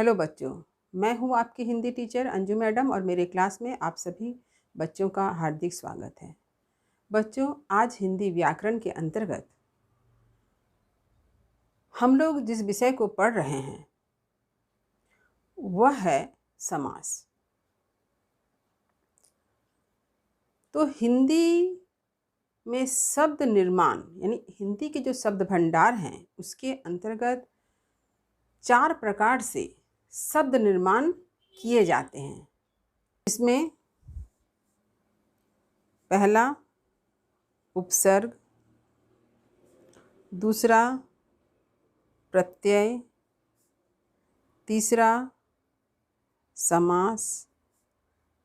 Hello बच्चों, मैं हूँ आपकी हिंदी टीचर अंजू मैडम और मेरे क्लास में आप सभी बच्चों का हार्दिक स्वागत है। बच्चों, आज हिंदी व्याकरण के अंतर्गत हम लोग जिस विषय को पढ़ रहे हैं वह है समास। तो हिंदी में शब्द निर्माण यानी हिंदी के जो शब्द भंडार हैं उसके अंतर्गत 4 प्रकार से शब्द निर्माण किए जाते हैं। इसमें पहला उपसर्ग, दूसरा प्रत्यय, तीसरा समास,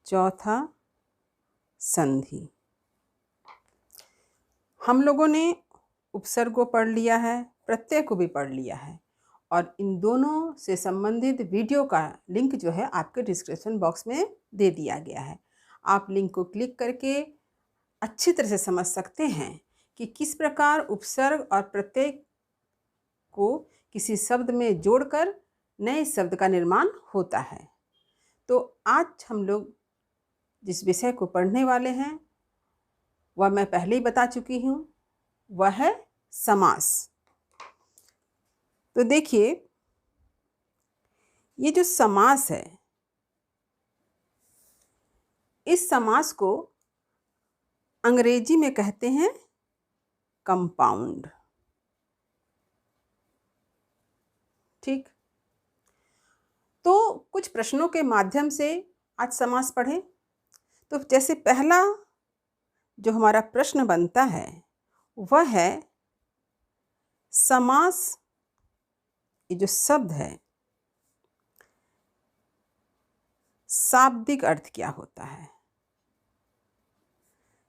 चौथा संधि। हम लोगों ने उपसर्ग को पढ़ लिया है, प्रत्यय को भी पढ़ लिया है और इन दोनों से संबंधित वीडियो का लिंक जो है आपके डिस्क्रिप्शन बॉक्स में दे दिया गया है। आप लिंक को क्लिक करके अच्छी तरह से समझ सकते हैं कि किस प्रकार उपसर्ग और प्रत्यय को किसी शब्द में जोड़कर नए शब्द का निर्माण होता है। तो आज हम लोग जिस विषय को पढ़ने वाले हैं वह मैं पहले ही बता चुकी हूँ, वह है समास। तो देखिए, ये जो समास है, इस समास को अंग्रेजी में कहते हैं कंपाउंड। ठीक, तो कुछ प्रश्नों के माध्यम से आज समास पढ़ें। तो जैसे पहला जो हमारा प्रश्न बनता है वह है समास, ये जो शब्द है शाब्दिक अर्थ क्या होता है?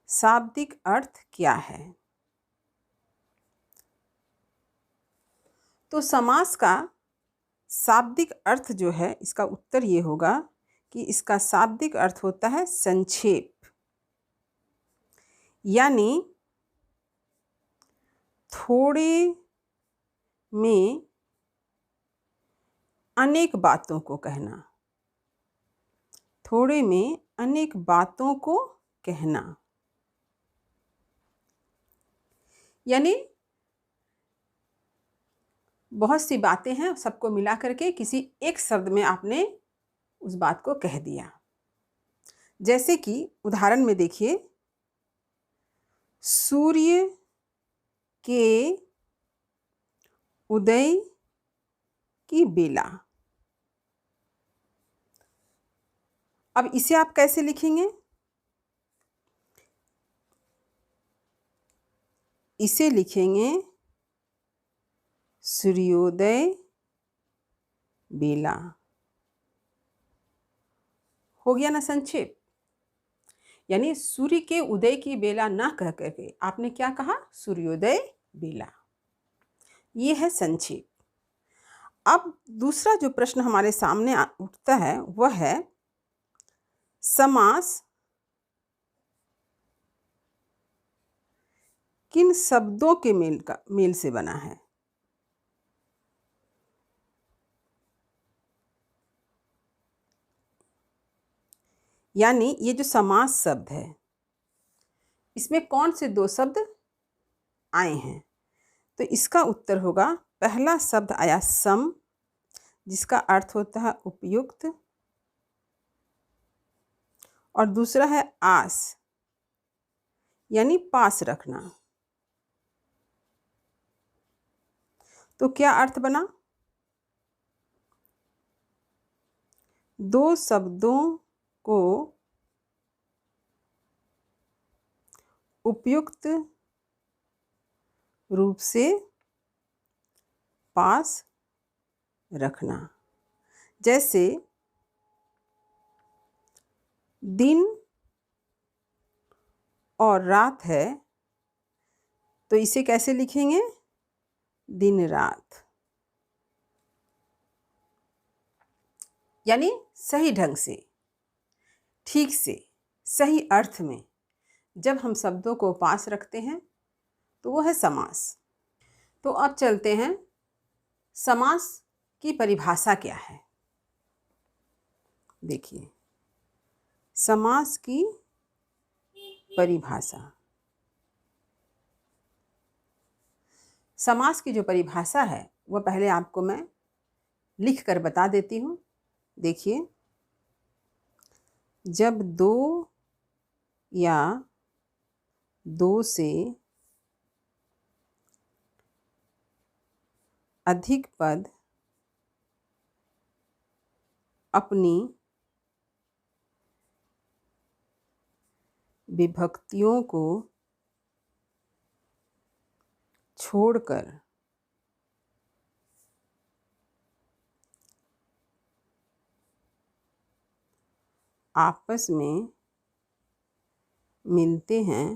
शाब्दिक अर्थ क्या है? तो समास का शाब्दिक अर्थ जो है, इसका उत्तर ये होगा कि इसका शाब्दिक अर्थ होता है संक्षेप, यानी थोड़े में अनेक बातों को कहना। थोड़े में अनेक बातों को कहना, यानी बहुत सी बातें हैं, सबको मिला करके किसी एक शब्द में आपने उस बात को कह दिया। जैसे कि उदाहरण में देखिए, सूर्य के उदय की बेला। अब इसे आप कैसे लिखेंगे? इसे लिखेंगे सूर्योदय बेला। हो गया ना संक्षेप? यानी सूर्य के उदय की बेला ना कह करके आपने क्या कहा? सूर्योदय बेला। ये है संक्षेप। अब दूसरा जो प्रश्न हमारे सामने उठता है वह है समास किन शब्दों के मेल से बना है? यानी ये जो समास शब्द है इसमें कौन से 2 शब्द आए हैं? तो इसका उत्तर होगा, पहला शब्द आया सम, जिसका अर्थ होता है उपयुक्त, और दूसरा है आस, यानी पास रखना। तो क्या अर्थ बना? 2 शब्दों को उपयुक्त रूप से पास रखना। जैसे दिन और रात है, तो इसे कैसे लिखेंगे? दिन रात। यानी सही ढंग से, ठीक से, सही अर्थ में जब हम शब्दों को पास रखते हैं तो वो है समास। तो अब चलते हैं समास की परिभाषा क्या है। देखिए, समास की परिभाषा। समास की जो परिभाषा है वह पहले आपको मैं लिख कर बता देती हूँ। देखिए, जब दो या दो से अधिक पद अपनी विभक्तियों को छोड़कर आपस में मिलते हैं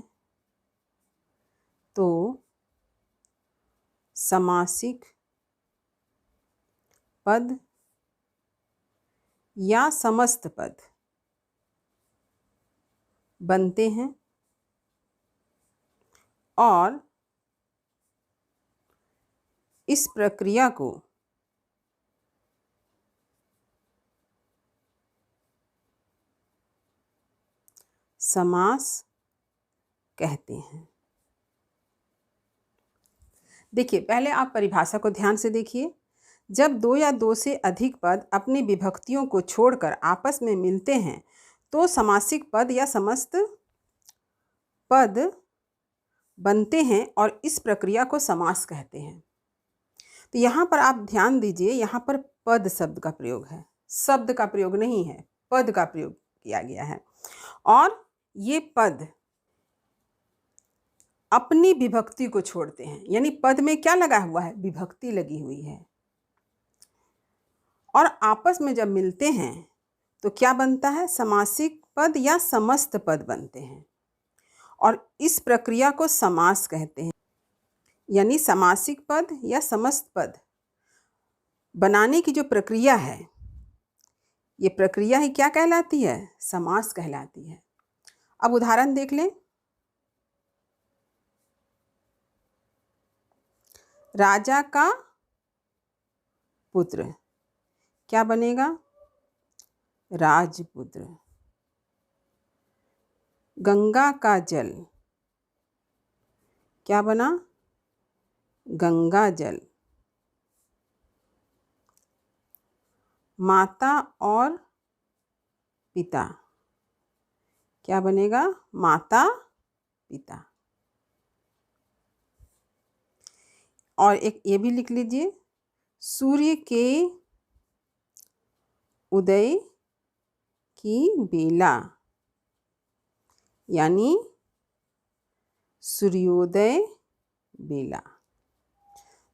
तो समासिक पद या समस्त पद बनते हैं और इस प्रक्रिया को समास कहते हैं। देखिए, पहले आप परिभाषा को ध्यान से देखिए। जब दो या दो से अधिक पद अपनी विभक्तियों को छोड़कर आपस में मिलते हैं तो समासिक पद या समस्त पद बनते हैं और इस प्रक्रिया को समास कहते हैं। तो यहाँ पर आप ध्यान दीजिए, यहाँ पर पद शब्द का प्रयोग है, शब्द का प्रयोग नहीं है, पद का प्रयोग किया गया है। और ये पद अपनी विभक्ति को छोड़ते हैं, यानी पद में क्या लगा हुआ है? विभक्ति लगी हुई है। और आपस में जब मिलते हैं तो क्या बनता है? समासिक पद या समस्त पद बनते हैं और इस प्रक्रिया को समास कहते हैं। यानी समासिक पद या समस्त पद बनाने की जो प्रक्रिया है, ये प्रक्रिया ही क्या कहलाती है? समास कहलाती है। अब उदाहरण देख लें। राजा का पुत्र क्या बनेगा? राजपुत्र। गंगा का जल क्या बना? गंगा जल। माता और पिता क्या बनेगा? माता पिता। और एक ये भी लिख लीजिए, सूर्य के उदय की बेला, यानी सूर्योदय बेला।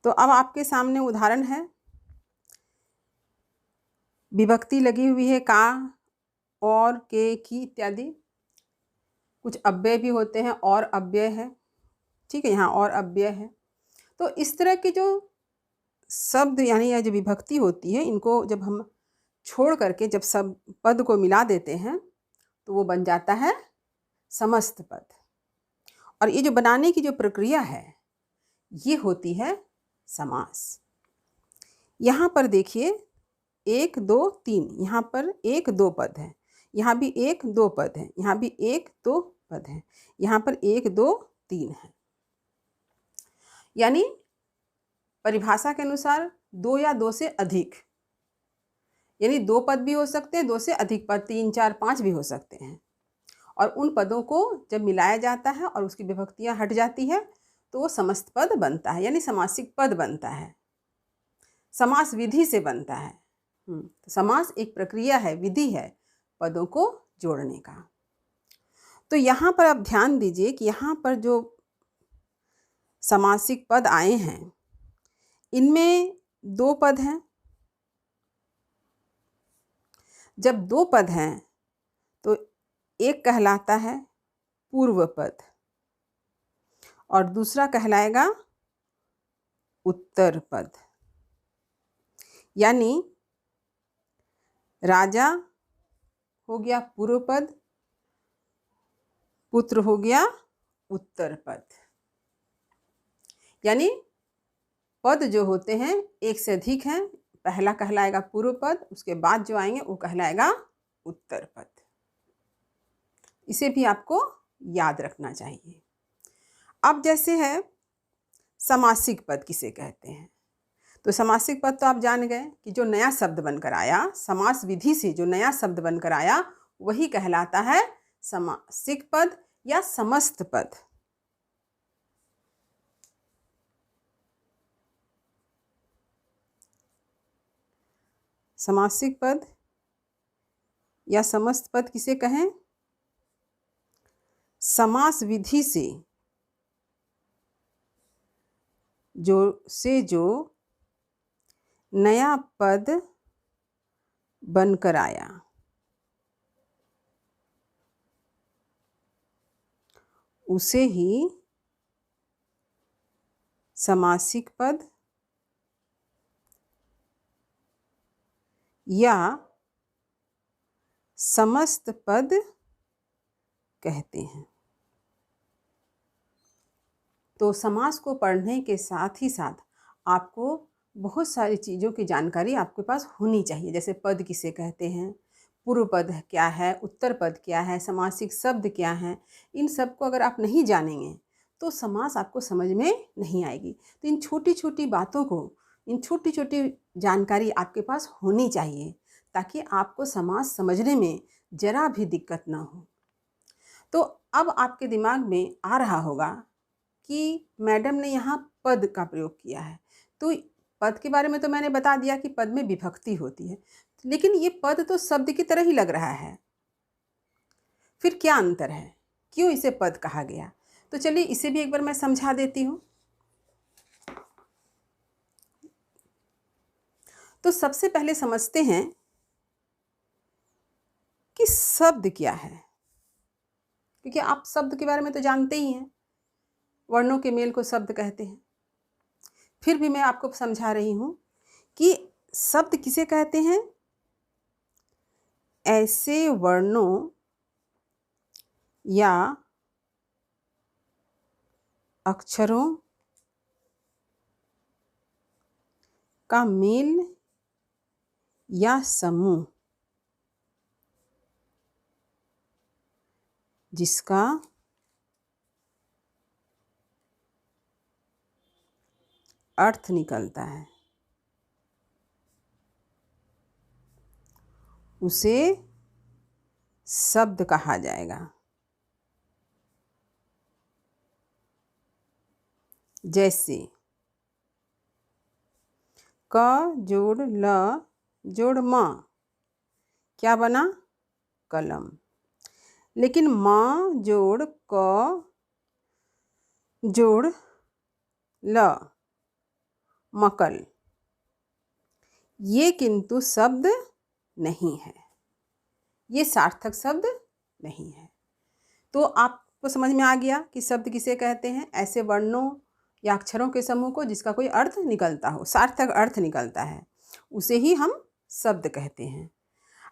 तो अब आपके सामने उदाहरण है, विभक्ति लगी हुई है का, और, के, की इत्यादि। कुछ अव्यय भी होते हैं और अव्यय है, ठीक है, यहाँ और अव्यय है। तो इस तरह की जो शब्द यानी यह जो विभक्ति होती है, इनको जब हम छोड़ करके जब सब पद को मिला देते हैं तो वो बन जाता है समस्त पद। और ये जो बनाने की जो प्रक्रिया है ये होती है समास। यहाँ पर देखिए 1 2 3, यहाँ पर 1 2 पद है, यहाँ भी 1 2 पद है, यहाँ भी 1 2 पद है, यहाँ पर 1 2 3 है। यानी परिभाषा के अनुसार 2 या 2 से अधिक, यानी 2 पद भी हो सकते हैं, 2 से अधिक पद, 3 4 5 भी हो सकते हैं। और उन पदों को जब मिलाया जाता है और उसकी विभक्तियां हट जाती है तो वो समस्त पद बनता है, यानी समासिक पद बनता है, समास विधि से बनता है। तो समास एक प्रक्रिया है, विधि है पदों को जोड़ने का। तो यहाँ पर आप ध्यान दीजिए कि यहाँ पर जो समासिक पद आए हैं इनमें 2 पद हैं। जब 2 पद हैं तो एक कहलाता है पूर्व पद और दूसरा कहलाएगा उत्तर पद। यानी राजा हो गया पूर्व पद, पुत्र हो गया उत्तर पद। यानी पद जो होते हैं एक से अधिक हैं, पहला कहलाएगा पूर्व पद, उसके बाद जो आएंगे वो कहलाएगा उत्तर पद। इसे भी आपको याद रखना चाहिए। अब जैसे है समासिक पद किसे कहते हैं, तो समासिक पद तो आप जान गए कि जो नया शब्द बनकर आया, समास विधि से जो नया शब्द बनकर आया वही कहलाता है समासिक पद या समस्त पद। समासिक पद या समस्त पद किसे कहें? समास विधि से जो नया पद बनकर आया उसे ही समासिक पद या समस्त पद कहते हैं। तो समास को पढ़ने के साथ ही साथ आपको बहुत सारी चीज़ों की जानकारी आपके पास होनी चाहिए, जैसे पद किसे कहते हैं, पूर्व पद क्या है, उत्तर पद क्या है, समासिक शब्द क्या हैं। इन सब को अगर आप नहीं जानेंगे तो समास आपको समझ में नहीं आएगी। तो इन छोटी छोटी बातों को, इन छोटी छोटी जानकारी आपके पास होनी चाहिए ताकि आपको समास समझने में ज़रा भी दिक्कत ना हो। तो अब आपके दिमाग में आ रहा होगा कि मैडम ने यहाँ पद का प्रयोग किया है, तो पद के बारे में तो मैंने बता दिया कि पद में विभक्ति होती है, लेकिन ये पद तो शब्द की तरह ही लग रहा है, फिर क्या अंतर है, क्यों इसे पद कहा गया? तो चलिए इसे भी एक बार मैं समझा देती हूँ। तो सबसे पहले समझते हैं कि शब्द क्या है, क्योंकि आप शब्द के बारे में तो जानते ही हैं, वर्णों के मेल को शब्द कहते हैं। फिर भी मैं आपको समझा रही हूँ कि शब्द किसे कहते हैं? ऐसे वर्णों या अक्षरों का मेल या समूह जिसका अर्थ निकलता है उसे शब्द कहा जाएगा। जैसे क जोड़ ल जोड़ म क्या बना? कलम। लेकिन म जोड़ क जोड़ ल मकल, ये किंतु शब्द नहीं है, ये सार्थक शब्द नहीं है। तो आपको समझ में आ गया कि शब्द किसे कहते हैं? ऐसे वर्णों या अक्षरों के समूह को जिसका कोई अर्थ निकलता हो, सार्थक अर्थ निकलता है, उसे ही हम शब्द कहते हैं।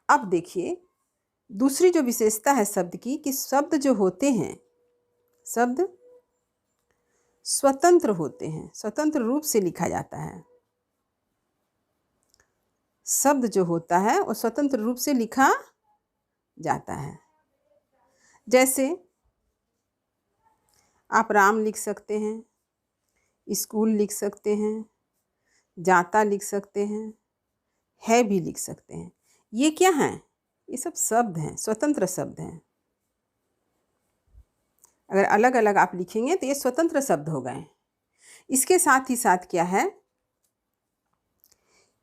अब देखिए दूसरी जो विशेषता है शब्द की, कि शब्द जो होते हैं, शब्द स्वतंत्र होते हैं, स्वतंत्र रूप से लिखा जाता है। शब्द जो होता है वो स्वतंत्र रूप से लिखा जाता है। जैसे आप राम लिख सकते हैं, स्कूल लिख सकते हैं, जाता लिख सकते हैं, है भी लिख सकते हैं। ये क्या हैं? ये सब शब्द हैं, स्वतंत्र शब्द हैं। अगर अलग अलग आप लिखेंगे तो ये स्वतंत्र शब्द हो गए। इसके साथ ही साथ क्या है?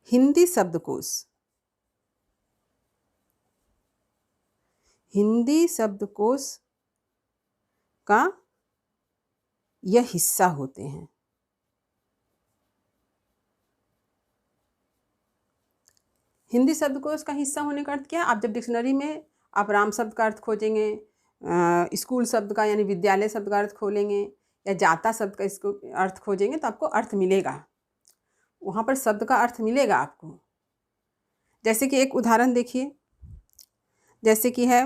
हिंदी शब्दकोश, हिंदी शब्दकोश का यह हिस्सा होते हैं। हिंदी शब्दकोश का हिस्सा होने का अर्थ क्या? आप जब डिक्शनरी में आप राम शब्द का अर्थ खोजेंगे, स्कूल शब्द का यानी विद्यालय शब्द का अर्थ खोलेंगे, या जाता शब्द का इसको अर्थ खोजेंगे तो आपको अर्थ मिलेगा, वहाँ पर शब्द का अर्थ मिलेगा आपको। जैसे कि एक उदाहरण देखिए, जैसे कि है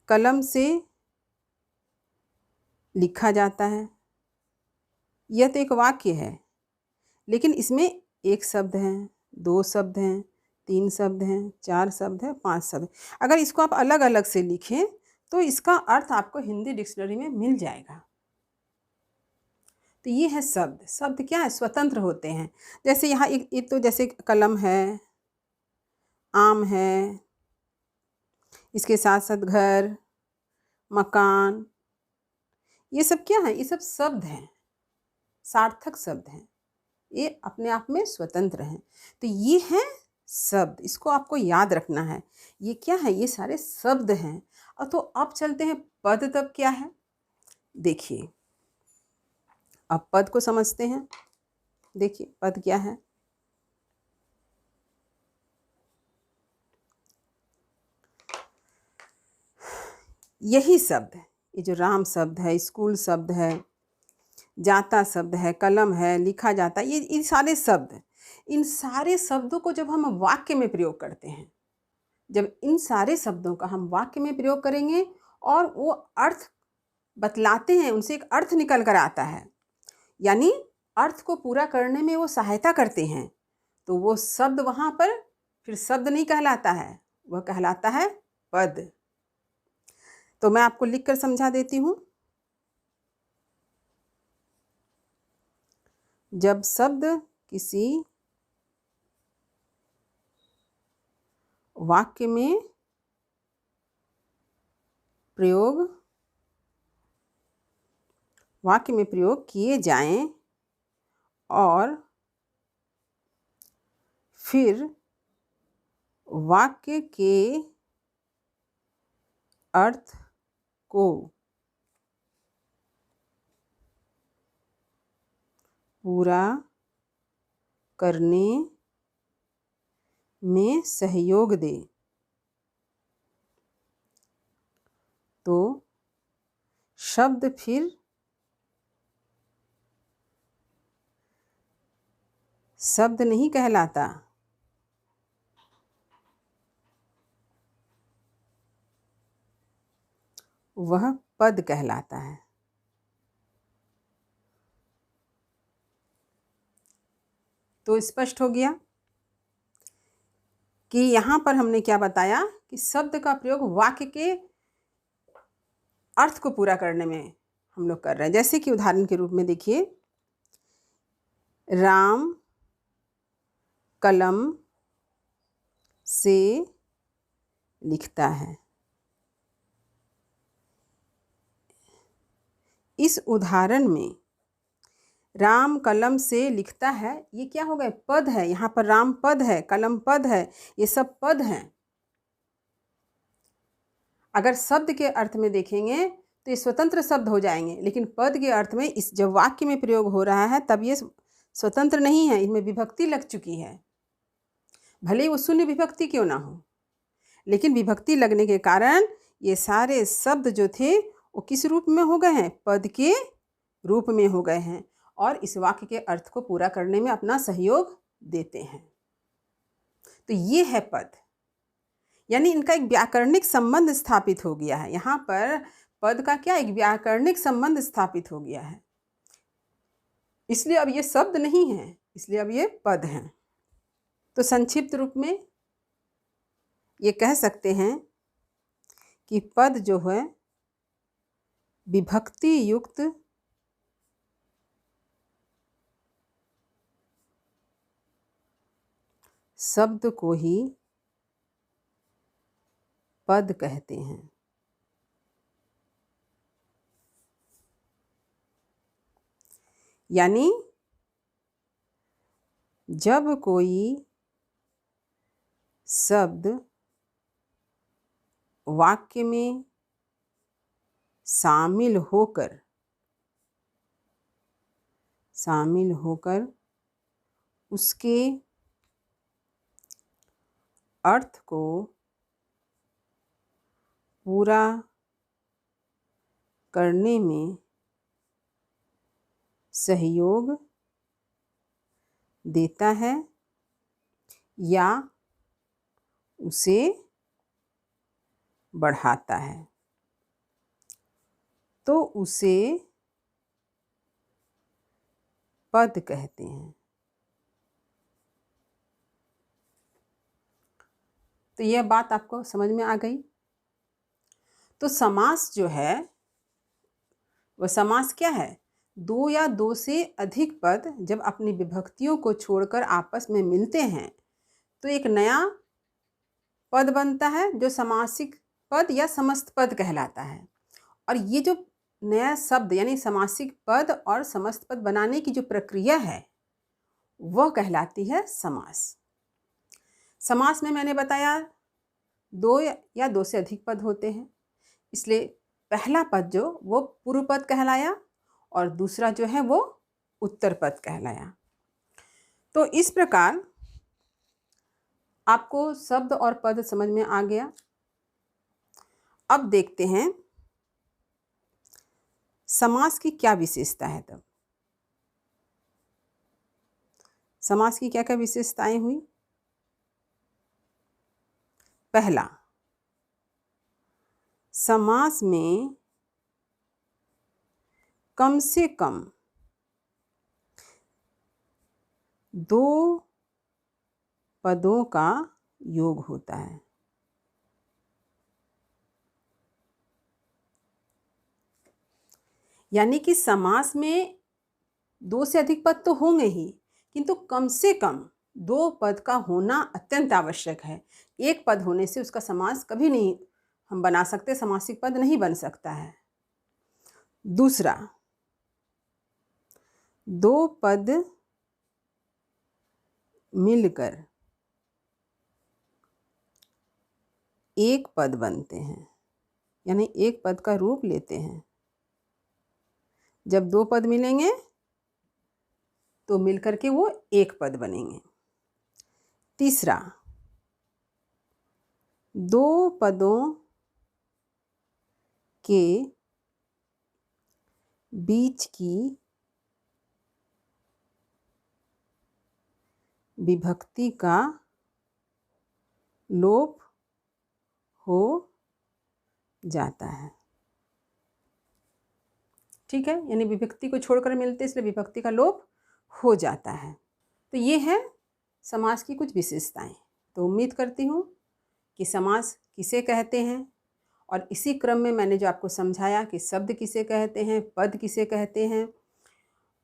कलम से लिखा जाता है, यह तो एक वाक्य है, लेकिन इसमें एक शब्द है, दो शब्द हैं, 3 शब्द हैं, 4 शब्द है, 5 शब्द। अगर इसको आप अलग अलग से लिखें तो इसका अर्थ आपको हिंदी डिक्शनरी में मिल जाएगा। तो ये है शब्द। शब्द क्या है? स्वतंत्र होते हैं। जैसे यहाँ एक तो जैसे कलम है, आम है, इसके साथ साथ घर, मकान, ये सब क्या है? ये सब शब्द हैं, सार्थक शब्द हैं। ये अपने आप में स्वतंत्र हैं। तो ये हैं शब्द, इसको आपको याद रखना है। ये क्या है? ये सारे शब्द हैं। और तो अब चलते हैं पद। तब क्या है? देखिए, अब पद को समझते हैं। देखिए पद क्या है? यही शब्द है। ये जो राम शब्द है, स्कूल शब्द है, जाता शब्द है, कलम है, लिखा जाता है, ये सारे शब्द, इन सारे शब्दों को जब हम वाक्य में प्रयोग करते हैं, जब इन सारे शब्दों का हम वाक्य में प्रयोग करेंगे और वो अर्थ बतलाते हैं, उनसे एक अर्थ निकल कर आता है, यानी अर्थ को पूरा करने में वो सहायता करते हैं, तो वो शब्द वहाँ पर फिर शब्द नहीं कहलाता है, वह कहलाता है पद। तो मैं आपको लिख कर समझा देती हूँ। जब शब्द किसी वाक्य में प्रयोग किए जाएं और फिर वाक्य के अर्थ को पूरा करने में सहयोग दे, तो शब्द फिर शब्द नहीं कहलाता, वह पद कहलाता है। तो स्पष्ट हो गया कि यहाँ पर हमने क्या बताया कि शब्द का प्रयोग वाक्य के अर्थ को पूरा करने में हम लोग कर रहे हैं। जैसे कि उदाहरण के रूप में देखिए, राम कलम से लिखता है। इस उदाहरण में राम कलम से लिखता है, ये क्या हो गए? पद है। यहाँ पर राम पद है, कलम पद है, ये सब पद हैं। अगर शब्द के अर्थ में देखेंगे तो ये स्वतंत्र शब्द हो जाएंगे, लेकिन पद के अर्थ में इस जब वाक्य में प्रयोग हो रहा है तब ये स्वतंत्र नहीं है, इनमें विभक्ति लग चुकी है। भले ही वो शून्य विभक्ति क्यों ना हो, लेकिन विभक्ति लगने के कारण ये सारे शब्द जो थे वो किस रूप में हो गए हैं? पद के रूप में हो गए हैं और इस वाक्य के अर्थ को पूरा करने में अपना सहयोग देते हैं। तो ये है पद, यानी इनका एक व्याकरणिक संबंध स्थापित हो गया है। यहाँ पर पद का क्या? एक व्याकरणिक संबंध स्थापित हो गया है। इसलिए अब ये शब्द नहीं है, इसलिए अब ये पद हैं। तो संक्षिप्त रूप में ये कह सकते हैं कि पद जो है विभक्ति युक्त शब्द को ही पद कहते हैं। यानी जब कोई शब्द वाक्य में शामिल होकर उसके अर्थ को पूरा करने में सहयोग देता है या उसे बढ़ाता है, तो उसे पद कहते हैं। तो यह बात आपको समझ में आ गई। तो समास जो है वह समास क्या है? दो या दो से अधिक पद जब अपनी विभक्तियों को छोड़कर आपस में मिलते हैं तो एक नया पद बनता है जो समासिक पद या समस्त पद कहलाता है। और ये जो नया शब्द यानी समासिक पद और समस्त पद बनाने की जो प्रक्रिया है वह कहलाती है समास। समास में मैंने बताया दो या दो से अधिक पद होते हैं, इसलिए पहला पद जो वो पूर्व पद कहलाया और दूसरा जो है वो उत्तर पद कहलाया। तो इस प्रकार आपको शब्द और पद समझ में आ गया। अब देखते हैं समास की क्या विशेषता है। तब समास की क्या क्या विशेषताएं हुई? पहला, समास में कम से कम दो पदों का योग होता है। यानी कि समास में दो से अधिक पद तो होंगे ही, किंतु कम से कम दो पद का होना अत्यंत आवश्यक है। एक पद होने से उसका समास कभी नहीं हम बना सकते, समासिक पद नहीं बन सकता है। दूसरा, दो पद मिलकर एक पद बनते हैं, यानी एक पद का रूप लेते हैं। जब दो पद मिलेंगे तो मिलकर के वो एक पद बनेंगे। तीसरा, दो पदों के बीच की विभक्ति का लोप हो जाता है। ठीक है, यानी विभक्ति को छोड़कर मिलते इसलिए विभक्ति का लोप हो जाता है। तो ये है समास की कुछ विशेषताएं। तो उम्मीद करती हूँ कि समास किसे कहते हैं और इसी क्रम में मैंने जो आपको समझाया कि शब्द किसे कहते हैं, पद किसे कहते हैं,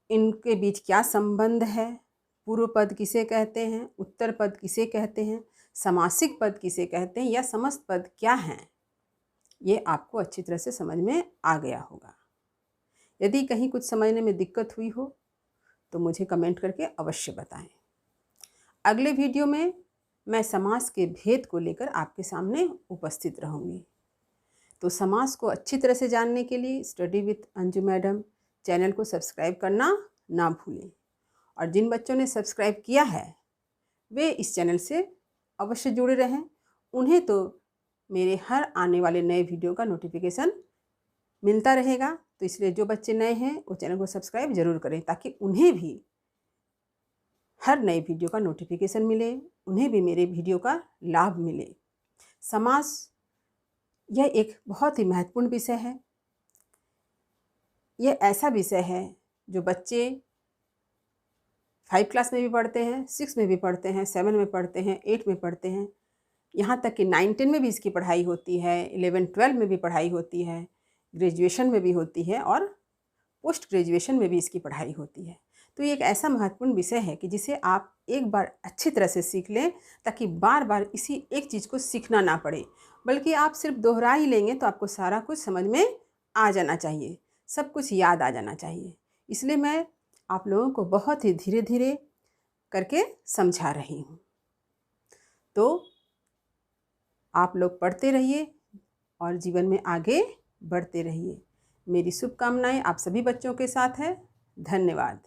इनके बीच क्या संबंध है, पूर्व पद किसे कहते हैं, उत्तर पद किसे कहते हैं, समासिक पद किसे कहते हैं या समस्त पद क्या हैं, ये आपको अच्छी तरह से समझ में आ गया होगा। यदि कहीं कुछ समझने में दिक्कत हुई हो तो मुझे कमेंट करके अवश्य बताएं। अगले वीडियो में मैं समास के भेद को लेकर आपके सामने उपस्थित रहूँगी। तो समास को अच्छी तरह से जानने के लिए study with Anju madam channel को सब्सक्राइब करना ना भूलें। और जिन बच्चों ने सब्सक्राइब किया है वे इस चैनल से अवश्य जुड़े रहें। उन्हें तो मेरे हर आने वाले नए वीडियो का नोटिफिकेशन मिलता रहेगा। तो इसलिए जो बच्चे नए हैं वो चैनल को सब्सक्राइब ज़रूर करें ताकि उन्हें भी हर नए वीडियो का नोटिफिकेशन मिले, उन्हें भी मेरे वीडियो का लाभ मिले। समास यह एक बहुत ही महत्वपूर्ण विषय है। यह ऐसा विषय है जो बच्चे 5 क्लास में भी पढ़ते हैं, 6 में भी पढ़ते हैं, 7 में पढ़ते हैं, 8 में पढ़ते हैं, यहाँ तक कि 9, 10 में भी इसकी पढ़ाई होती है, 11, 12 में भी पढ़ाई होती है, ग्रेजुएशन में भी होती है और पोस्ट ग्रेजुएशन में भी इसकी पढ़ाई होती है। तो ये एक ऐसा महत्वपूर्ण विषय है कि जिसे आप एक बार अच्छी तरह से सीख लें ताकि बार बार इसी एक चीज़ को सीखना ना पड़े, बल्कि आप सिर्फ दोहरा ही लेंगे तो आपको सारा कुछ समझ में आ जाना चाहिए, सब कुछ याद आ जाना चाहिए। इसलिए मैं आप लोगों को बहुत ही धीरे धीरे करके समझा रही हूँ। तो आप लोग पढ़ते रहिए और जीवन में आगे बढ़ते रहिए। मेरी शुभकामनाएं आप सभी बच्चों के साथ है। धन्यवाद।